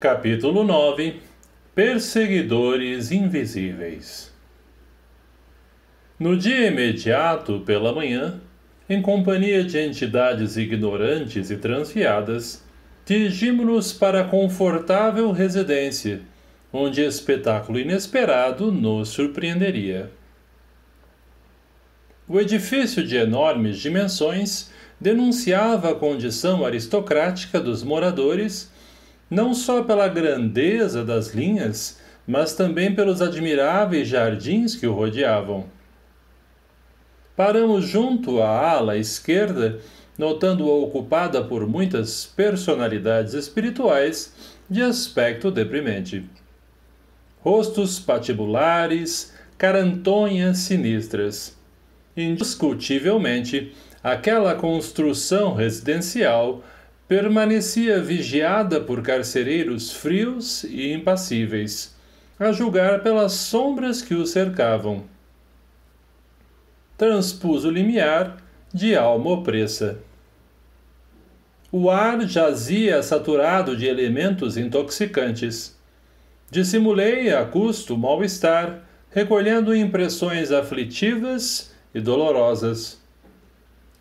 Capítulo 9 Perseguidores Invisíveis. No dia imediato, pela manhã, em companhia de entidades ignorantes e transviadas, dirigimo-nos para a confortável residência, onde espetáculo inesperado nos surpreenderia. O edifício de enormes dimensões denunciava a condição aristocrática dos moradores, não só pela grandeza das linhas, mas também pelos admiráveis jardins que o rodeavam. Paramos junto à ala esquerda, notando-a ocupada por muitas personalidades espirituais de aspecto deprimente. Rostos patibulares, carantonhas sinistras. Indiscutivelmente, aquela construção residencial permanecia vigiada por carcereiros frios e impassíveis, a julgar pelas sombras que o cercavam. Transpus o limiar de alma opressa. O ar jazia saturado de elementos intoxicantes. Dissimulei a custo o mal-estar, recolhendo impressões aflitivas e dolorosas.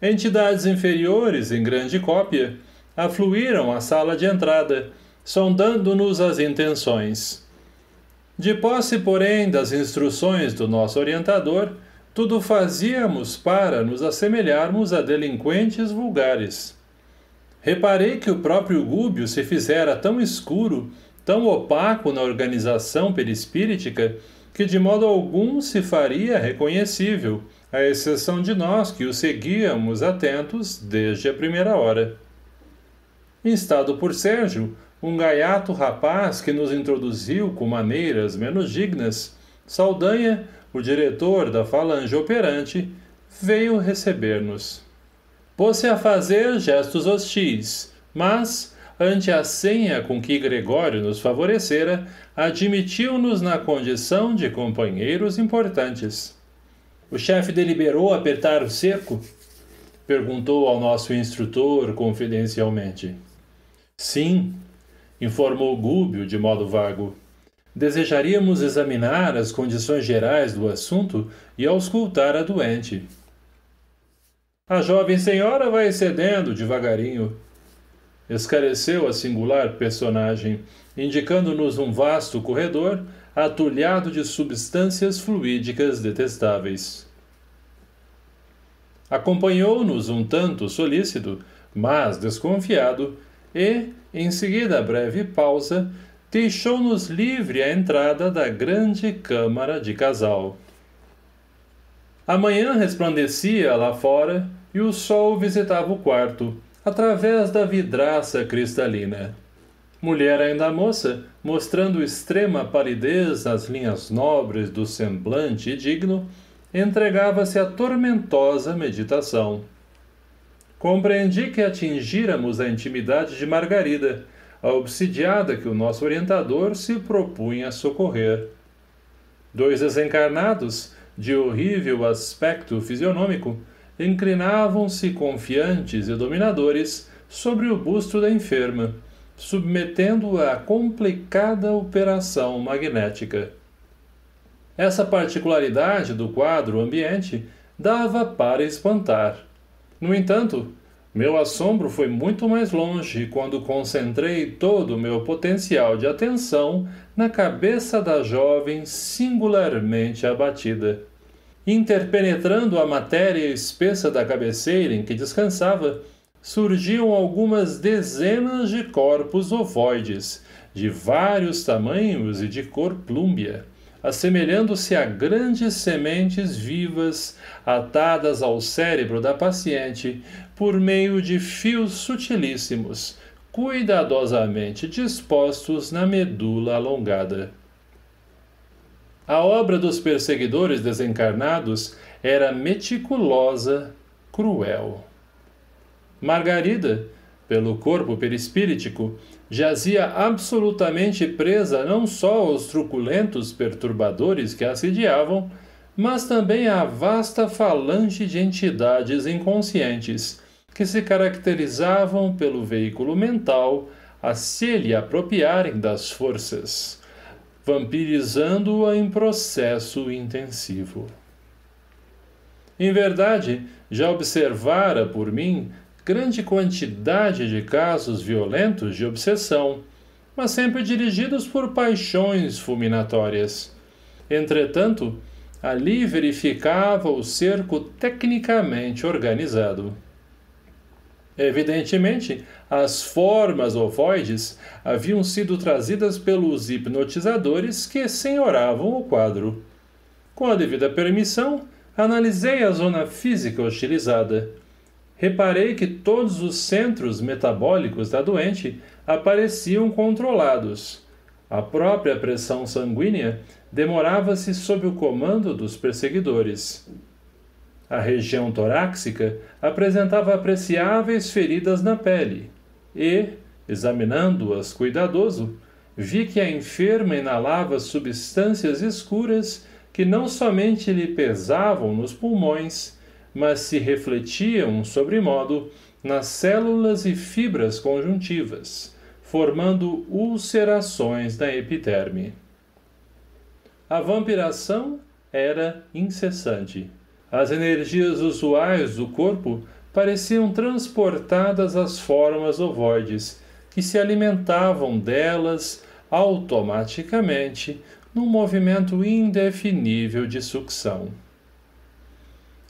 Entidades inferiores, em grande cópia, afluíram à sala de entrada, sondando-nos as intenções. De posse, porém, das instruções do nosso orientador, tudo fazíamos para nos assemelharmos a delinquentes vulgares. Reparei que o próprio Gúbio se fizera tão escuro, tão opaco na organização perispíritica, que de modo algum se faria reconhecível, à exceção de nós que o seguíamos atentos desde a primeira hora. Instado por Sérgio, um gaiato rapaz que nos introduziu com maneiras menos dignas, Saldanha, o diretor da falange operante, veio receber-nos. Pôs-se a fazer gestos hostis, mas, ante a senha com que Gregório nos favorecera, admitiu-nos na condição de companheiros importantes. O chefe deliberou apertar o cerco? Perguntou ao nosso instrutor confidencialmente. Sim, informou Gúbio de modo vago. Desejaríamos examinar as condições gerais do assunto e auscultar a doente. A jovem senhora vai cedendo devagarinho, esclareceu a singular personagem, indicando-nos um vasto corredor atulhado de substâncias fluídicas detestáveis. Acompanhou-nos um tanto solícito, mas desconfiado, e, em seguida a breve pausa, deixou-nos livre a entrada da grande câmara de casal. A manhã resplandecia lá fora e o sol visitava o quarto, através da vidraça cristalina. Mulher ainda moça, mostrando extrema palidez nas linhas nobres do semblante digno, entregava-se à tormentosa meditação. Compreendi que atingíramos a intimidade de Margarida, a obsidiada que o nosso orientador se propunha a socorrer. Dois desencarnados, de horrível aspecto fisionômico, inclinavam-se confiantes e dominadores sobre o busto da enferma, submetendo-a a complicada operação magnética. Essa particularidade do quadro ambiente dava para espantar. No entanto, meu assombro foi muito mais longe quando concentrei todo o meu potencial de atenção na cabeça da jovem singularmente abatida. Interpenetrando a matéria espessa da cabeceira em que descansava, surgiam algumas dezenas de corpos ovoides, de vários tamanhos e de cor plúmbea, assemelhando-se a grandes sementes vivas atadas ao cérebro da paciente por meio de fios sutilíssimos, cuidadosamente dispostos na medula alongada. A obra dos perseguidores desencarnados era meticulosa, cruel. Margarida, pelo corpo perispíritico, jazia absolutamente presa não só aos truculentos perturbadores que a assediavam, mas também à vasta falange de entidades inconscientes, que se caracterizavam pelo veículo mental a se lhe apropriarem das forças, vampirizando-a em processo intensivo. Em verdade, já observara por mim grande quantidade de casos violentos de obsessão, mas sempre dirigidos por paixões fulminatórias. Entretanto, ali verificava o cerco tecnicamente organizado. Evidentemente, as formas ovoides haviam sido trazidas pelos hipnotizadores que senhoravam o quadro. Com a devida permissão, analisei a zona física utilizada. Reparei que todos os centros metabólicos da doente apareciam controlados. A própria pressão sanguínea demorava-se sob o comando dos perseguidores. A região torácica apresentava apreciáveis feridas na pele e, examinando-as cuidadoso, vi que a enferma inalava substâncias escuras que não somente lhe pesavam nos pulmões, mas se refletiam sobremodo nas células e fibras conjuntivas, formando ulcerações na epiderme. A vampiração era incessante. As energias usuais do corpo pareciam transportadas às formas ovoides, que se alimentavam delas automaticamente num movimento indefinível de sucção.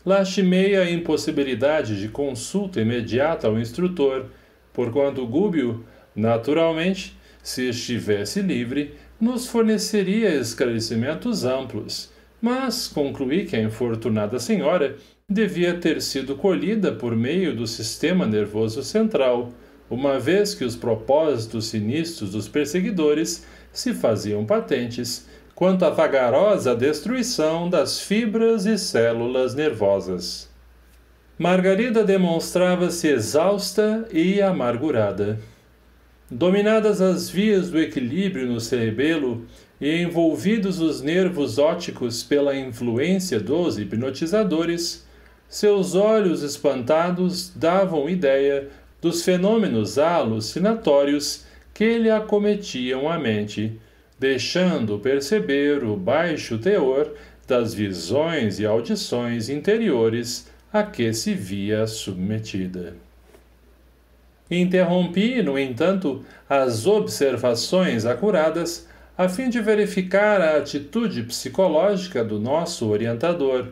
Lastimei a impossibilidade de consulta imediata ao instrutor, porquanto Gúbio, naturalmente, se estivesse livre, nos forneceria esclarecimentos amplos, mas concluí que a infortunada senhora devia ter sido colhida por meio do sistema nervoso central, uma vez que os propósitos sinistros dos perseguidores se faziam patentes quanto à vagarosa destruição das fibras e células nervosas. Margarida demonstrava-se exausta e amargurada. Dominadas as vias do equilíbrio no cerebelo e envolvidos os nervos ópticos pela influência dos hipnotizadores, seus olhos espantados davam ideia dos fenômenos alucinatórios que lhe acometiam a mente, deixando perceber o baixo teor das visões e audições interiores a que se via submetida. Interrompi, no entanto, as observações acuradas a fim de verificar a atitude psicológica do nosso orientador,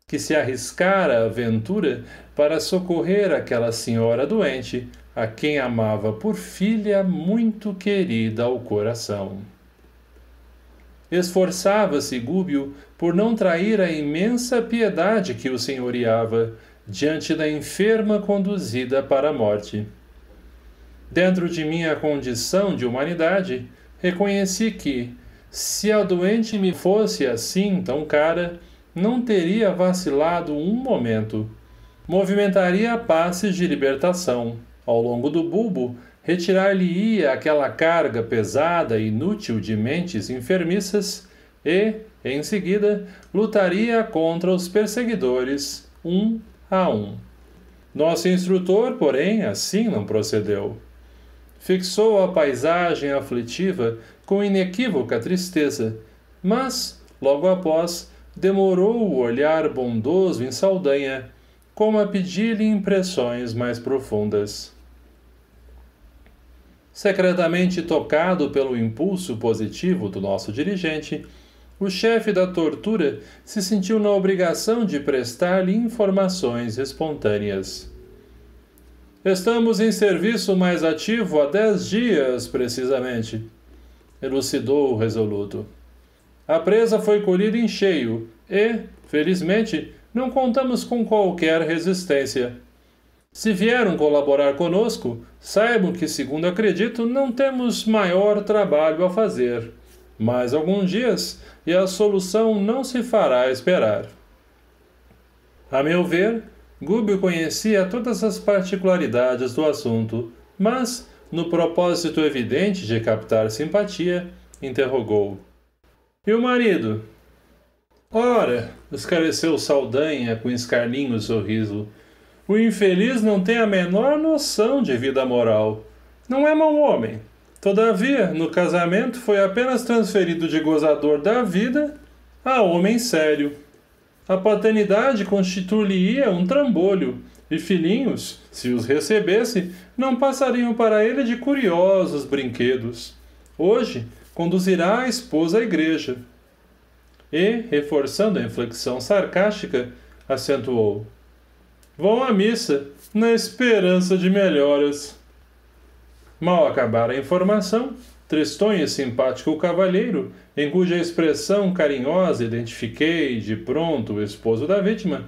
que se arriscara à aventura para socorrer aquela senhora doente, a quem amava por filha muito querida ao coração. Esforçava-se Gúbio por não trair a imensa piedade que o senhoreava diante da enferma conduzida para a morte. Dentro de minha condição de humanidade, reconheci que, se a doente me fosse assim tão cara, não teria vacilado um momento. Movimentaria passes de libertação. Ao longo do bulbo, retirar-lhe-ia aquela carga pesada e inútil de mentes enfermiças e, em seguida, lutaria contra os perseguidores, um a um. Nosso instrutor, porém, assim não procedeu. Fixou a paisagem aflitiva com inequívoca tristeza, mas, logo após, demorou o olhar bondoso em Saldanha, como a pedir-lhe impressões mais profundas. Secretamente tocado pelo impulso positivo do nosso dirigente, o chefe da tortura se sentiu na obrigação de prestar-lhe informações espontâneas. Estamos em serviço mais ativo há 10 dias, precisamente, elucidou o resoluto. A presa foi colhida em cheio e, felizmente, não contamos com qualquer resistência. Se vieram colaborar conosco, saibam que, segundo acredito, não temos maior trabalho a fazer. Mais alguns dias e a solução não se fará esperar. A meu ver, Gúbio conhecia todas as particularidades do assunto, mas, no propósito evidente de captar simpatia, interrogou. E o marido? Ora, esclareceu Saldanha com escarninho sorriso, o infeliz não tem a menor noção de vida moral. Não é mau homem. Todavia, no casamento foi apenas transferido de gozador da vida a homem sério. A paternidade constituir-lhe-ia um trambolho, e filhinhos, se os recebesse, não passariam para ele de curiosos brinquedos. Hoje, conduzirá a esposa à igreja. E, reforçando a inflexão sarcástica, acentuou: vão à missa, na esperança de melhoras. Mal acabara a informação, tristonho e simpático cavalheiro, em cuja expressão carinhosa identifiquei de pronto o esposo da vítima,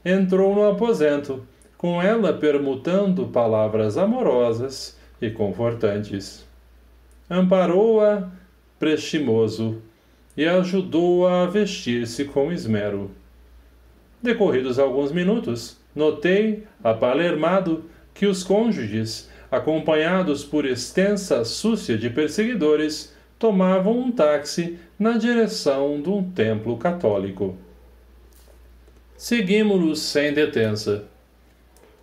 entrou no aposento, com ela permutando palavras amorosas e confortantes. Amparou-a prestimoso e ajudou-a a vestir-se com esmero. Decorridos alguns minutos, notei, apalermado, que os cônjuges, acompanhados por extensa súcia de perseguidores, tomavam um táxi na direção de um templo católico. Seguimos-los sem detença.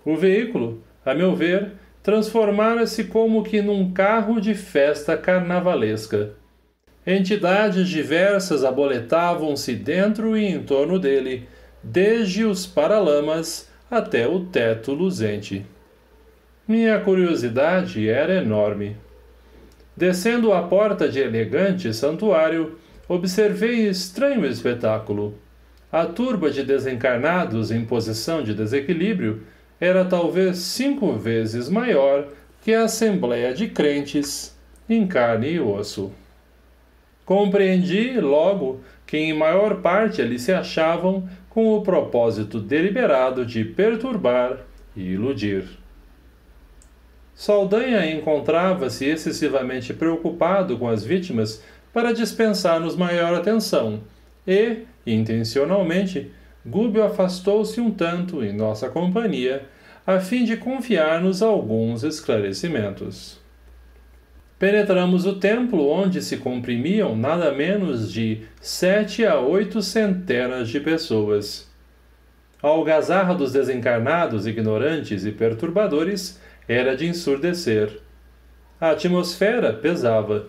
O veículo, a meu ver, transformara-se como que num carro de festa carnavalesca. Entidades diversas aboletavam-se dentro e em torno dele, desde os paralamas até o teto luzente. Minha curiosidade era enorme. Descendo a porta de elegante santuário, observei estranho espetáculo. A turba de desencarnados em posição de desequilíbrio era talvez 5 vezes maior que a assembleia de crentes em carne e osso. Compreendi, logo, que em maior parte ali se achavam com o propósito deliberado de perturbar e iludir. Saldanha encontrava-se excessivamente preocupado com as vítimas para dispensar-nos maior atenção e, intencionalmente, Gúbio afastou-se um tanto em nossa companhia, a fim de confiar-nos alguns esclarecimentos. Penetramos o templo, onde se comprimiam nada menos de 7 a 8 centenas de pessoas. A algazarra dos desencarnados, ignorantes e perturbadores era de ensurdecer. A atmosfera pesava.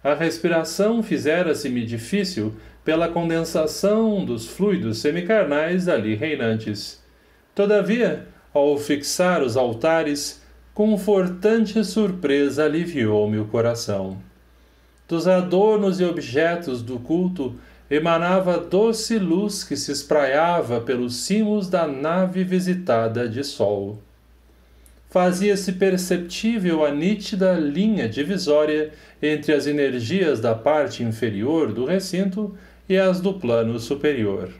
A respiração fizera-se-me difícil pela condensação dos fluidos semicarnais ali reinantes. Todavia, ao fixar os altares, confortante surpresa aliviou-me o coração. Dos adornos e objetos do culto emanava doce luz que se espraiava pelos cimos da nave visitada de sol. Fazia-se perceptível a nítida linha divisória entre as energias da parte inferior do recinto e as do plano superior.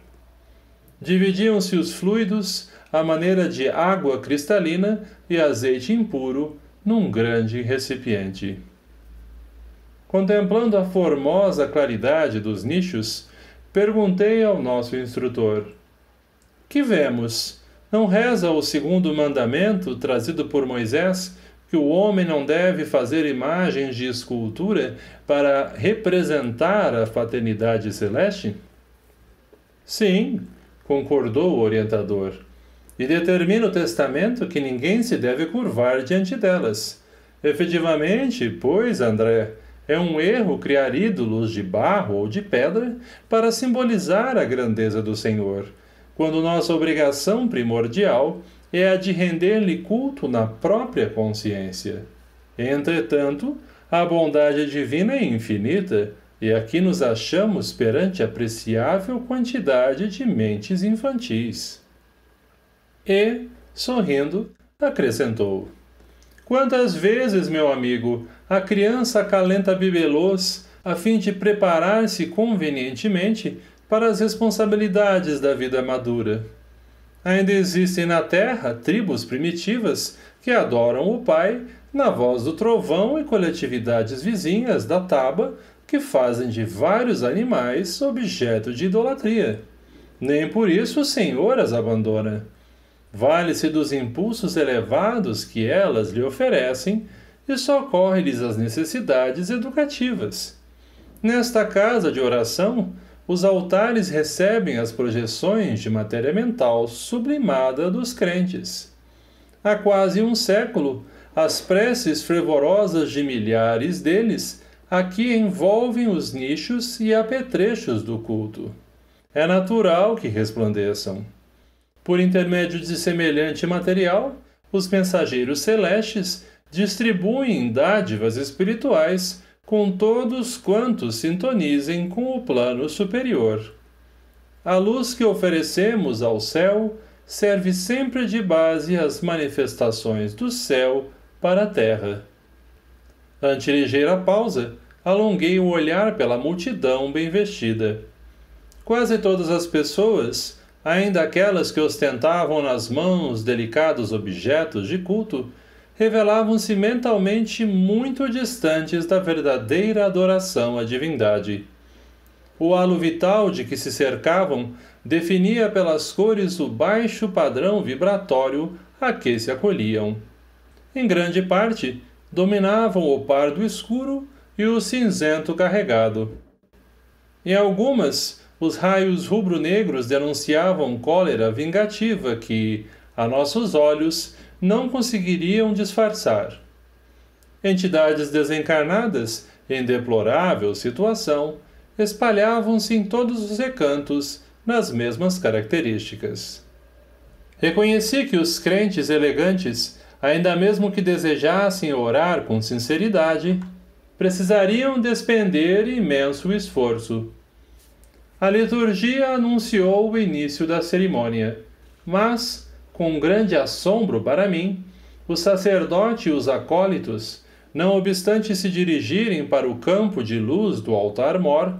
Dividiam-se os fluidos à maneira de água cristalina e azeite impuro num grande recipiente. Contemplando a formosa claridade dos nichos, perguntei ao nosso instrutor: que vemos? Não reza o segundo mandamento, trazido por Moisés, que o homem não deve fazer imagens de escultura para representar a paternidade celeste? Sim, concordou o orientador. E determina o testamento que ninguém se deve curvar diante delas. Efetivamente, pois, André, é um erro criar ídolos de barro ou de pedra para simbolizar a grandeza do Senhor, quando nossa obrigação primordial é a de render-lhe culto na própria consciência. Entretanto, a bondade divina é infinita, e aqui nos achamos perante apreciável quantidade de mentes infantis. E, sorrindo, acrescentou: quantas vezes, meu amigo, a criança acalenta bibelôs a fim de preparar-se convenientemente para as responsabilidades da vida madura. Ainda existem na terra tribos primitivas que adoram o pai na voz do trovão e coletividades vizinhas da taba que fazem de vários animais objeto de idolatria. Nem por isso o Senhor as abandona. Vale-se dos impulsos elevados que elas lhe oferecem e socorre-lhes as necessidades educativas. Nesta casa de oração, os altares recebem as projeções de matéria mental sublimada dos crentes. Há quase um século, as preces fervorosas de milhares deles aqui envolvem os nichos e apetrechos do culto. É natural que resplandeçam. Por intermédio de semelhante material, os mensageiros celestes distribuem dádivas espirituais com todos quantos sintonizem com o plano superior. A luz que oferecemos ao céu serve sempre de base às manifestações do céu para a terra. Ante ligeira pausa, alonguei o olhar pela multidão bem vestida. Quase todas as pessoas, ainda aquelas que ostentavam nas mãos delicados objetos de culto, revelavam-se mentalmente muito distantes da verdadeira adoração à divindade. O halo vital de que se cercavam definia pelas cores o baixo padrão vibratório a que se acolhiam. Em grande parte, dominavam o pardo escuro e o cinzento carregado. Em algumas, os raios rubro-negros denunciavam cólera vingativa que, a nossos olhos, não conseguiriam disfarçar. Entidades desencarnadas, em deplorável situação, espalhavam-se em todos os recantos nas mesmas características. Reconheci que os crentes elegantes, ainda mesmo que desejassem orar com sinceridade, precisariam despender imenso esforço. A liturgia anunciou o início da cerimônia, mas, com grande assombro para mim, o sacerdote e os acólitos, não obstante se dirigirem para o campo de luz do altar-mor,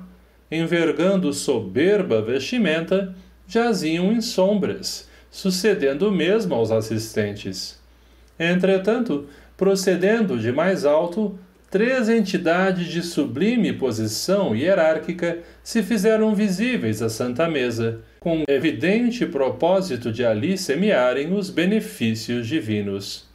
envergando soberba vestimenta, jaziam em sombras, sucedendo o mesmo aos assistentes. Entretanto, procedendo de mais alto, 3 entidades de sublime posição hierárquica se fizeram visíveis à Santa Mesa, com evidente propósito de ali semearem os benefícios divinos.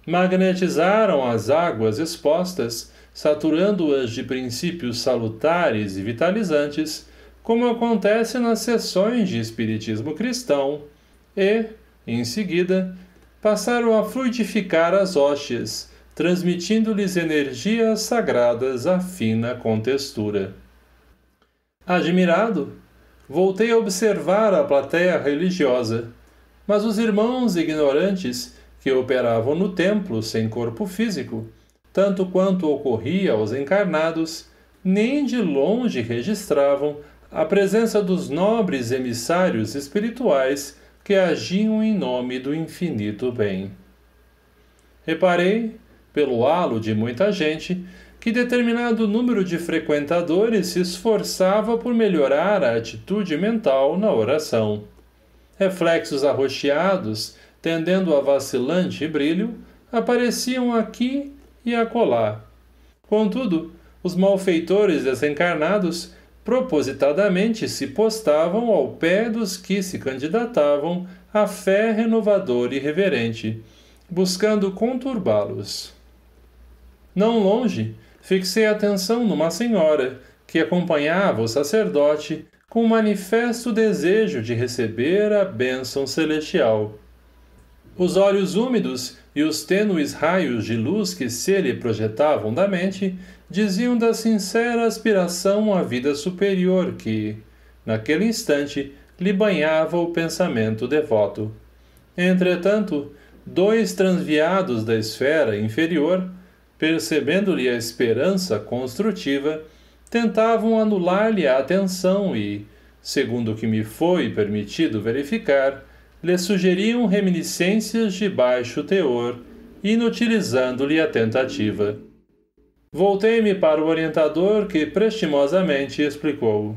Magnetizaram as águas expostas, saturando-as de princípios salutares e vitalizantes, como acontece nas sessões de espiritismo cristão, e, em seguida, passaram a fluidificar as hóstias, transmitindo-lhes energias sagradas à fina contextura. Admirado, voltei a observar a plateia religiosa, mas os irmãos ignorantes, que operavam no templo sem corpo físico, tanto quanto ocorria aos encarnados, nem de longe registravam a presença dos nobres emissários espirituais que agiam em nome do infinito bem. Reparei, pelo halo de muita gente, que determinado número de frequentadores se esforçava por melhorar a atitude mental na oração. Reflexos arroxeados, tendendo a vacilante brilho, apareciam aqui e acolá. Contudo, os malfeitores desencarnados propositadamente se postavam ao pé dos que se candidatavam à fé renovadora e reverente, buscando conturbá-los. Não longe, fixei a atenção numa senhora que acompanhava o sacerdote com manifesto desejo de receber a bênção celestial. Os olhos úmidos e os tênues raios de luz que se lhe projetavam da mente diziam da sincera aspiração à vida superior que, naquele instante, lhe banhava o pensamento devoto. Entretanto, 2 transviados da esfera inferior, percebendo-lhe a esperança construtiva, tentavam anular-lhe a atenção e, segundo o que me foi permitido verificar, lhe sugeriam reminiscências de baixo teor, inutilizando-lhe a tentativa. Voltei-me para o orientador que prestimosamente explicou.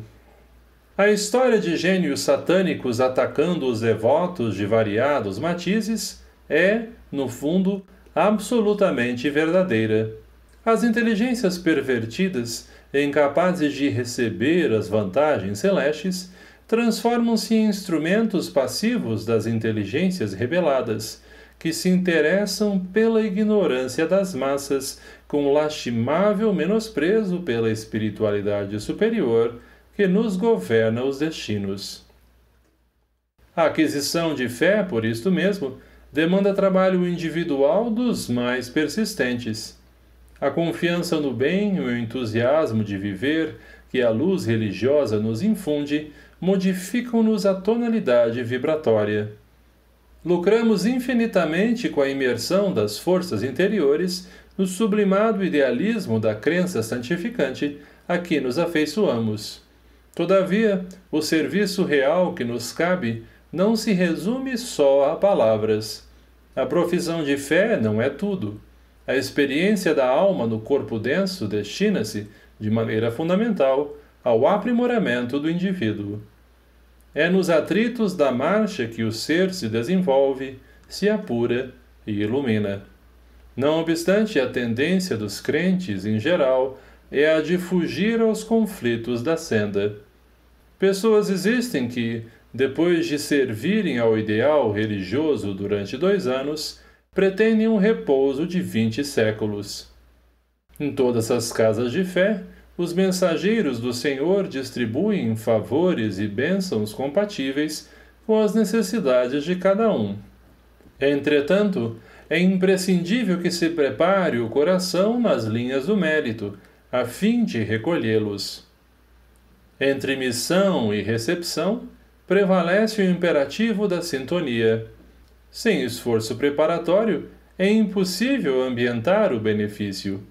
A história de gênios satânicos atacando os devotos de variados matizes é, no fundo, absolutamente verdadeira. As inteligências pervertidas, incapazes de receber as vantagens celestes, transformam-se em instrumentos passivos das inteligências rebeladas, que se interessam pela ignorância das massas com lastimável menosprezo pela espiritualidade superior que nos governa os destinos. A aquisição de fé, por isto mesmo, demanda trabalho individual dos mais persistentes. A confiança no bem e o entusiasmo de viver que a luz religiosa nos infunde modificam-nos a tonalidade vibratória. Lucramos infinitamente com a imersão das forças interiores no sublimado idealismo da crença santificante a que nos afeiçoamos. Todavia, o serviço real que nos cabe não se resume só a palavras. A profissão de fé não é tudo. A experiência da alma no corpo denso destina-se, de maneira fundamental, ao aprimoramento do indivíduo. É nos atritos da marcha que o ser se desenvolve, se apura e ilumina. Não obstante, a tendência dos crentes, em geral, é a de fugir aos conflitos da senda. Pessoas existem que, depois de servirem ao ideal religioso durante 2 anos, pretendem um repouso de 20 séculos. Em todas as casas de fé, os mensageiros do Senhor distribuem favores e bênçãos compatíveis com as necessidades de cada um. Entretanto, é imprescindível que se prepare o coração nas linhas do mérito, a fim de recolhê-los. Entre missão e recepção, prevalece o imperativo da sintonia. Sem esforço preparatório, é impossível ambientar o benefício.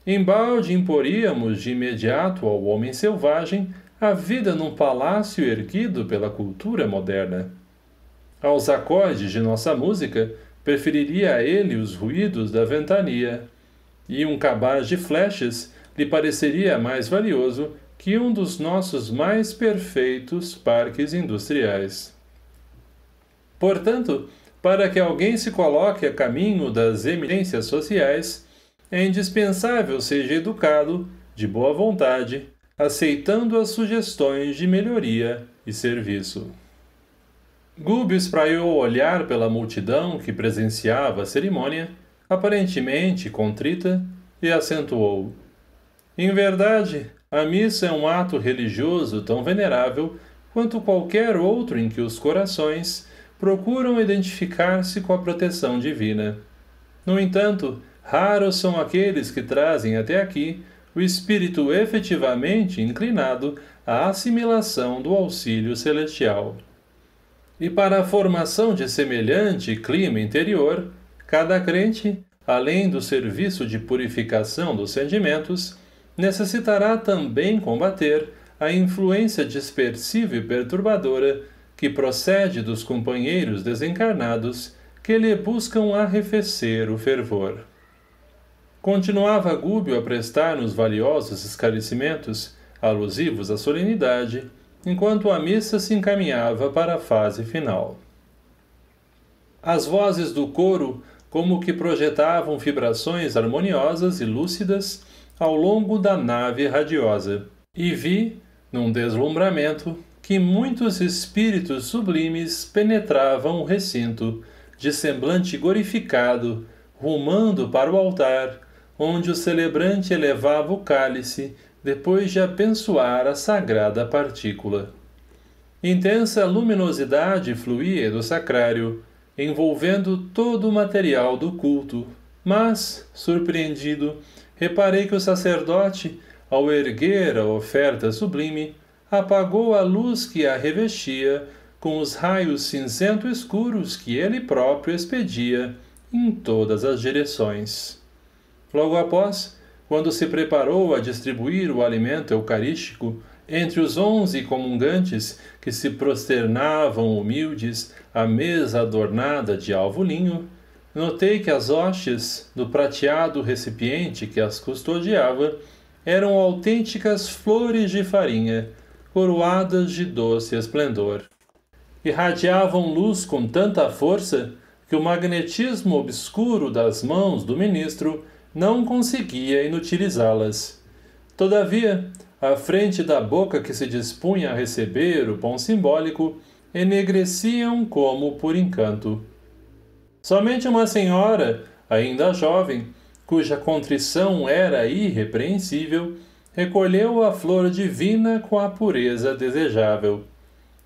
Embalde imporíamos de imediato ao homem selvagem a vida num palácio erguido pela cultura moderna. Aos acordes de nossa música, preferiria a ele os ruídos da ventania, e um cabaz de flechas lhe pareceria mais valioso que um dos nossos mais perfeitos parques industriais. Portanto, para que alguém se coloque a caminho das eminências sociais, é indispensável seja educado, de boa vontade, aceitando as sugestões de melhoria e serviço. Gúbio espraiou o olhar pela multidão que presenciava a cerimônia, aparentemente contrita, e acentuou: em verdade, a missa é um ato religioso tão venerável quanto qualquer outro em que os corações procuram identificar-se com a proteção divina. No entanto, raros são aqueles que trazem até aqui o espírito efetivamente inclinado à assimilação do auxílio celestial. E para a formação de semelhante clima interior, cada crente, além do serviço de purificação dos sentimentos, necessitará também combater a influência dispersiva e perturbadora que procede dos companheiros desencarnados que lhe buscam arrefecer o fervor. Continuava Gúbio a prestar-nos valiosos esclarecimentos, alusivos à solenidade, enquanto a missa se encaminhava para a fase final. As vozes do coro como que projetavam vibrações harmoniosas e lúcidas ao longo da nave radiosa, e vi, num deslumbramento, que muitos espíritos sublimes penetravam o recinto, de semblante glorificado, rumando para o altar, onde o celebrante elevava o cálice, depois de abençoar a sagrada partícula. Intensa luminosidade fluía do sacrário, envolvendo todo o material do culto, mas, surpreendido, reparei que o sacerdote, ao erguer a oferta sublime, apagou a luz que a revestia com os raios cinzento escuros que ele próprio expedia em todas as direções. Logo após, quando se preparou a distribuir o alimento eucarístico entre os 11 comungantes que se prosternavam humildes à mesa adornada de alvo linho, notei que as hóstias do prateado recipiente que as custodiava eram autênticas flores de farinha, coroadas de doce esplendor. Irradiavam luz com tanta força que o magnetismo obscuro das mãos do ministro não conseguia inutilizá-las. Todavia, à frente da boca que se dispunha a receber o pão simbólico, enegreciam como por encanto. Somente uma senhora, ainda jovem, cuja contrição era irrepreensível, recolheu a flor divina com a pureza desejável.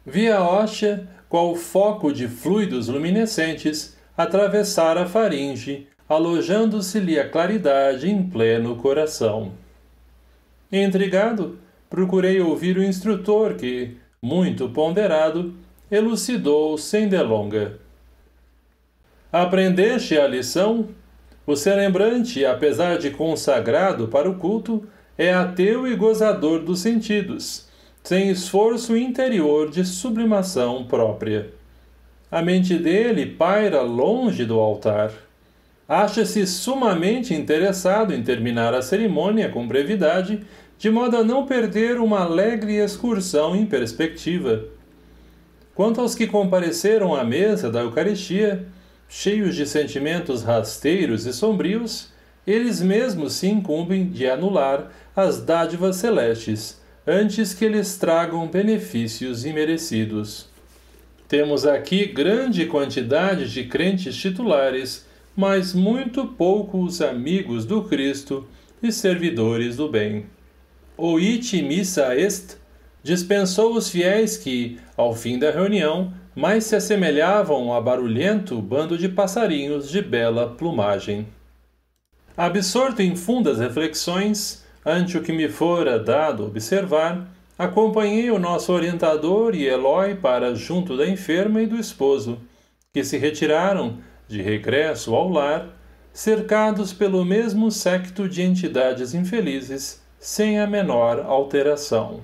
Vi a hóstia, qual foco de fluidos luminescentes, atravessara a faringe, alojando-se-lhe a claridade em pleno coração. Intrigado, procurei ouvir o instrutor que, muito ponderado, elucidou sem delonga. Aprendeste a lição? O celebrante, apesar de consagrado para o culto, é ateu e gozador dos sentidos, sem esforço interior de sublimação própria. A mente dele paira longe do altar. Acha-se sumamente interessado em terminar a cerimônia com brevidade, de modo a não perder uma alegre excursão em perspectiva. Quanto aos que compareceram à mesa da Eucaristia, cheios de sentimentos rasteiros e sombrios, eles mesmos se incumbem de anular as dádivas celestes, antes que lhes tragam benefícios imerecidos. Temos aqui grande quantidade de crentes titulares, mas muito poucos amigos do Cristo e servidores do bem. O ite missa est dispensou os fiéis que, ao fim da reunião, mais se assemelhavam a barulhento bando de passarinhos de bela plumagem. Absorto em fundas reflexões, ante o que me fora dado observar, acompanhei o nosso orientador e Elói para junto da enferma e do esposo, que se retiraram, de regresso ao lar, cercados pelo mesmo séquito de entidades infelizes, sem a menor alteração.